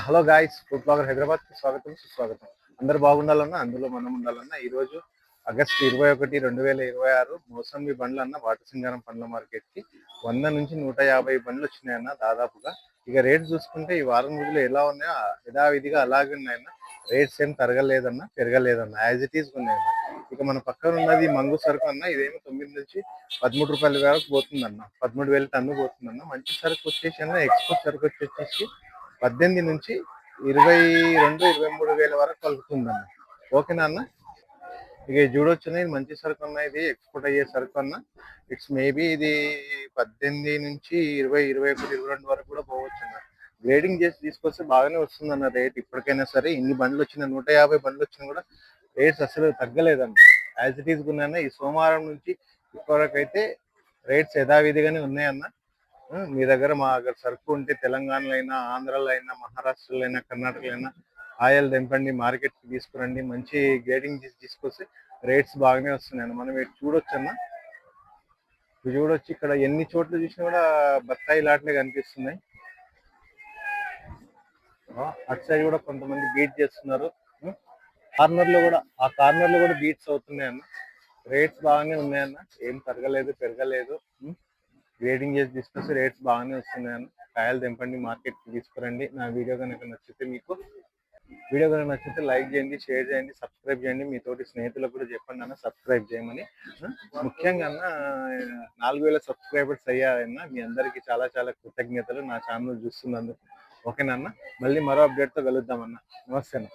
Hello guys, food blogger హైదరాబాద్కి స్వాగతం సుస్వాగతం. అందరు బాగుండాలన్నా, అందులో మనం ఉండాలన్నా. ఈరోజు ఆగస్టు 21, 2026 మోసంబి బండ్లు వాటసింగారం పండ్ల మార్కెట్కి 100 నుంచి 150 బండ్లు వచ్చినాయన్న దాదాపుగా. ఇక రేట్ చూసుకుంటే ఈ వారం రోజులు ఎలా ఉన్నాయో యథావిధిగా అలాగే ఉన్నాయన్న. రేట్స్ ఏం తరగలేదన్నా, పెరగలేదన్న, యాజ్ ఇట్ ఈస్ ఉన్నాయన్న. ఇక మన పక్కన ఉన్నది మంగు సరుకు అన్న. ఇదేమో 9 నుంచి 13 రూపాయల వరకు పోతుందన్న. 13,000 టన్ను పోతుందన్న. మంచి సరుకు వచ్చేసి అన్న, ఎక్స్పోర్ట్ సరుకు వచ్చేసి 18 నుంచి 22, 23 వేల వరకు పలుకుతుందన్న. ఓకేనా అన్న? ఇక చూడొచ్చు, ఇది మంచి సరుకు అన్న. ఇది ఎక్స్పోర్ట్ అయ్యే సరుకు అన్న. ఇట్స్ మేబీ ఇది 18 నుంచి 20, 21, 22 వరకు కూడా పోవచ్చు అన్న. గ్రేడింగ్ చేసి తీసుకొస్తే బాగానే వస్తుందన్న రేట్. ఇప్పటికైనా సరే ఇన్ని బండ్లు వచ్చిన 150 బండ్లు వచ్చినా కూడా రేట్స్ అసలు తగ్గలేదన్న. యాజ్ ఇట్ ఈస్ ఉన్నాయన్న. ఈ సోమవారం నుంచి ఇప్పటివరకు అయితే రేట్స్ యథావిధిగానే ఉన్నాయన్న. మీ దగ్గర మా దగ్గర సరుకు ఉంటే తెలంగాణలో అయినా, ఆంధ్రాలో అయినా, మహారాష్ట్రలో అయినా, కర్ణాటకలో అయినా ఆయిల్ తెంపండి, మార్కెట్కి తీసుకురండి. మంచి గ్రేడింగ్ చేసి తీసుకొస్తే రేట్స్ బాగానే వస్తున్నాయి. మనం ఇటు చూడొచ్చు అన్న. ఇటు చూడొచ్చు, ఇక్కడ ఎన్ని చోట్ల చూసినా కూడా బత్తాయి లాట్లే కనిపిస్తున్నాయి. అటు సైడ్ కూడా కొంతమంది బీట్ చేస్తున్నారు. ఆ కార్నర్ లో కూడా బీట్స్ అవుతున్నాయి అన్న. రేట్స్ బాగానే ఉన్నాయన్న, ఏం తరగలేదు, పెరగలేదు. గ్రేడింగ్ చేసి తీసుకొస్తే రేట్స్ బాగానే వస్తున్నాయన్న. కాయలు తెంపండి, మార్కెట్కి తీసుకురండి. నా వీడియో కనుక నచ్చితే లైక్ చేయండి, షేర్ చేయండి, సబ్స్క్రైబ్ చేయండి. మీ తోటి స్నేహితులకు కూడా చెప్పండి అన్న సబ్స్క్రైబ్ చేయమని. ముఖ్యంగా అన్న 4,000 సబ్స్క్రైబర్స్ అయ్యారన్న. మీ అందరికీ చాలా చాలా కృతజ్ఞతలు నా ఛానల్ చూస్తున్నందుకు. ఓకేనా అన్న? మళ్ళీ మరో అప్డేట్తో కలుద్దామన్న. నమస్తే అన్న.